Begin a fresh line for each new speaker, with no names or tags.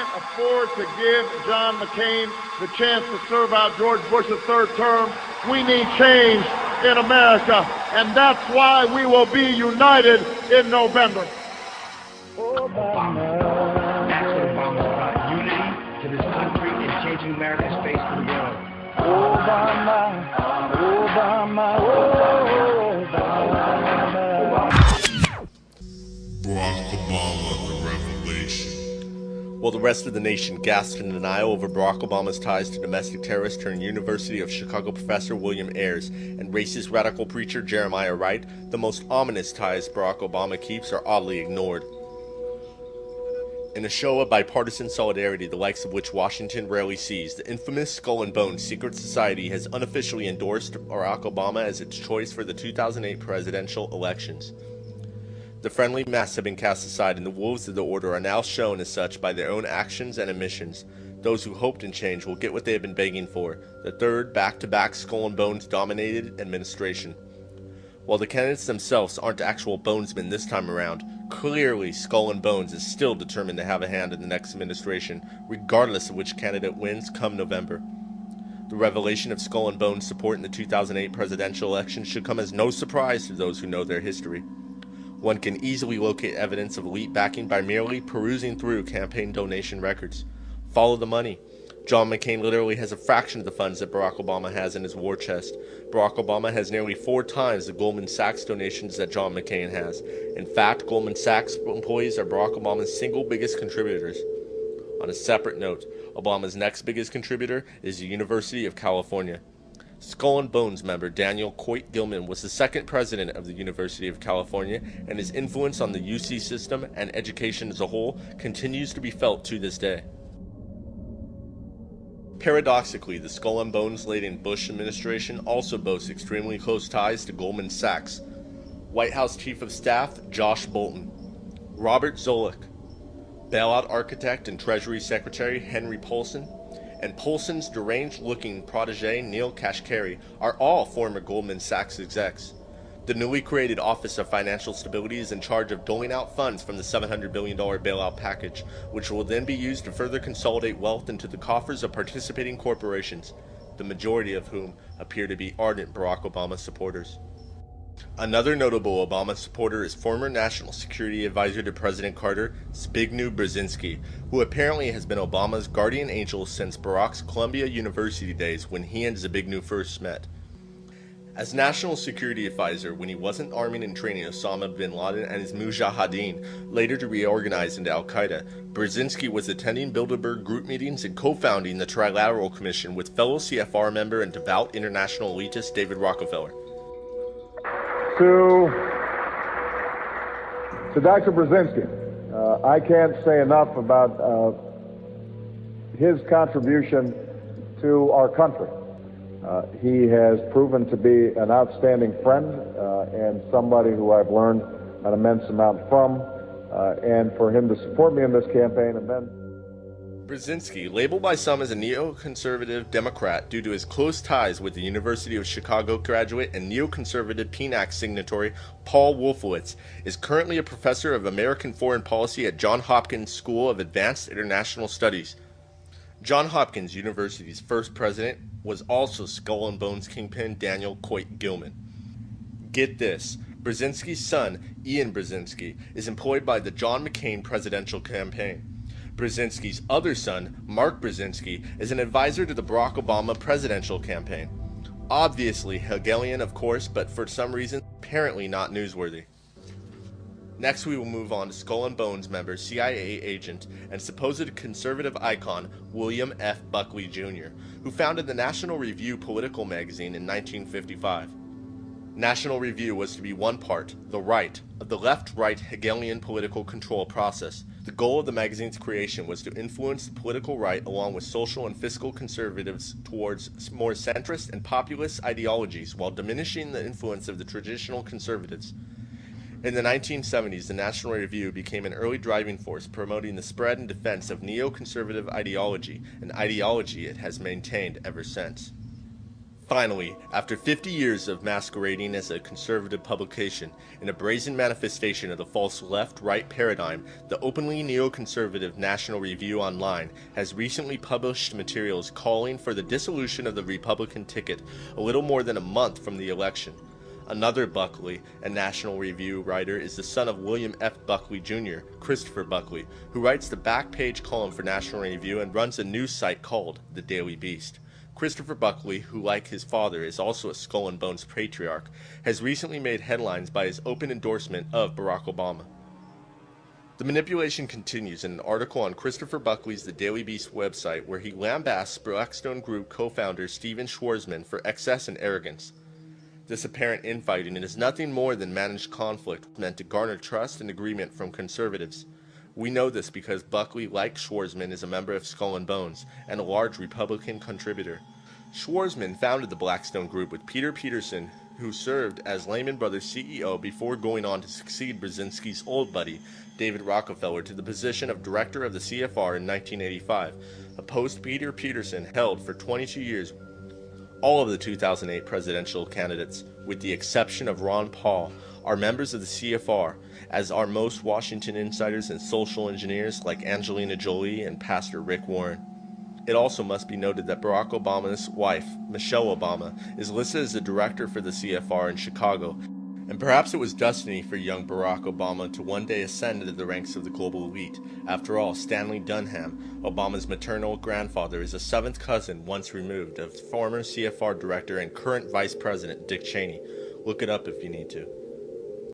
can't afford to give John McCain the chance to serve out George Bush's third term. We need change in America, and that's why we will be united in November.
Obama. That's what Obama's about. Unity to this country and changing America's face to the world. Obama, Obama, Obama.
Barack Obama, the revelation.
While the rest of the nation gasped in denial over Barack Obama's ties to domestic terrorists turned University of Chicago professor William Ayers and racist radical preacher Jeremiah Wright, the most ominous ties Barack Obama keeps are oddly ignored. In a show of bipartisan solidarity, the likes of which Washington rarely sees, the infamous Skull and Bones secret society has unofficially endorsed Barack Obama as its choice for the 2008 presidential elections. The friendly masks have been cast aside, and the wolves of the order are now shown as such by their own actions and omissions. Those who hoped in change will get what they have been begging for, the third back-to-back Skull and Bones-dominated administration. While the candidates themselves aren't actual bonesmen this time around, clearly Skull and Bones is still determined to have a hand in the next administration, regardless of which candidate wins come November. The revelation of Skull and Bones support in the 2008 presidential election should come as no surprise to those who know their history. One can easily locate evidence of elite backing by merely perusing through campaign donation records. Follow the money. John McCain literally has a fraction of the funds that Barack Obama has in his war chest. Barack Obama has nearly 4 times the Goldman Sachs donations that John McCain has. In fact, Goldman Sachs employees are Barack Obama's single biggest contributors. On a separate note, Obama's next biggest contributor is the University of California. Skull and Bones member Daniel Coit Gilman was the second president of the University of California, and his influence on the UC system and education as a whole continues to be felt to this day. Paradoxically, the Skull and Bones-laden Bush administration also boasts extremely close ties to Goldman Sachs. White House Chief of Staff Josh Bolten, Robert Zoellick, bailout architect and Treasury Secretary Henry Paulson, and Paulson's deranged-looking protege Neil Kashkari are all former Goldman Sachs execs. The newly created Office of Financial Stability is in charge of doling out funds from the $700 billion bailout package, which will then be used to further consolidate wealth into the coffers of participating corporations, the majority of whom appear to be ardent Barack Obama supporters. Another notable Obama supporter is former National Security Advisor to President Carter, Zbigniew Brzezinski, who apparently has been Obama's guardian angel since Barack's Columbia University days when he and Zbigniew first met. As National Security Advisor when he wasn't arming and training Osama bin Laden and his Mujahideen, later to reorganize into Al-Qaeda, Brzezinski was attending Bilderberg group meetings and co-founding the Trilateral Commission with fellow CFR member and devout international elitist David Rockefeller.
To Dr. Brzezinski, I can't say enough about his contribution to our country. He has proven to be an outstanding friend and somebody who I've learned an immense amount from, and for him to support me in this campaign and then...
Brzezinski, labeled by some as a neoconservative Democrat due to his close ties with the University of Chicago graduate and neoconservative PNAC signatory Paul Wolfowitz, is currently a professor of American Foreign Policy at Johns Hopkins School of Advanced International Studies. Johns Hopkins University's first president was also Skull and Bones kingpin Daniel Coit Gilman. Get this, Brzezinski's son, Ian Brzezinski, is employed by the John McCain presidential campaign. Brzezinski's other son, Mark Brzezinski, is an advisor to the Barack Obama presidential campaign. Obviously Hegelian, of course, but for some reason, apparently not newsworthy. Next, we will move on to Skull and Bones member, CIA agent, and supposed conservative icon William F. Buckley Jr., who founded the National Review political magazine in 1955. National Review was to be one part, the right, of the left-right Hegelian political control process. The goal of the magazine's creation was to influence the political right along with social and fiscal conservatives towards more centrist and populist ideologies while diminishing the influence of the traditional conservatives. In the 1970s, the National Review became an early driving force promoting the spread and defense of neoconservative ideology, an ideology it has maintained ever since. Finally, after 50 years of masquerading as a conservative publication, in a brazen manifestation of the false left-right paradigm, the openly neoconservative National Review Online has recently published materials calling for the dissolution of the Republican ticket a little more than a month from the election. Another Buckley, a National Review writer, is the son of William F. Buckley Jr., Christopher Buckley, who writes the back page column for National Review and runs a news site called The Daily Beast. Christopher Buckley, who like his father is also a skull and bones patriarch, has recently made headlines by his open endorsement of Barack Obama. The manipulation continues in an article on Christopher Buckley's The Daily Beast website where he lambasts Blackstone Group co-founder Stephen Schwarzman for excess and arrogance. This apparent infighting is nothing more than managed conflict meant to garner trust and agreement from conservatives. We know this because Buckley, like Schwarzman, is a member of Skull and Bones and a large Republican contributor. Schwarzman founded the Blackstone Group with Peter Peterson, who served as Lehman Brothers CEO before going on to succeed Brzezinski's old buddy, David Rockefeller, to the position of director of the CFR in 1985, a post Peter Peterson held for 22 years. All of the 2008 presidential candidates, with the exception of Ron Paul, are members of the CFR, as are most Washington insiders and social engineers like Angelina Jolie and Pastor Rick Warren. It also must be noted that Barack Obama's wife, Michelle Obama, is listed as the director for the CFR in Chicago, and perhaps it was destiny for young Barack Obama to one day ascend into the ranks of the global elite. After all, Stanley Dunham, Obama's maternal grandfather, is a seventh cousin once removed of former CFR director and current Vice President Dick Cheney. Look it up if you need to.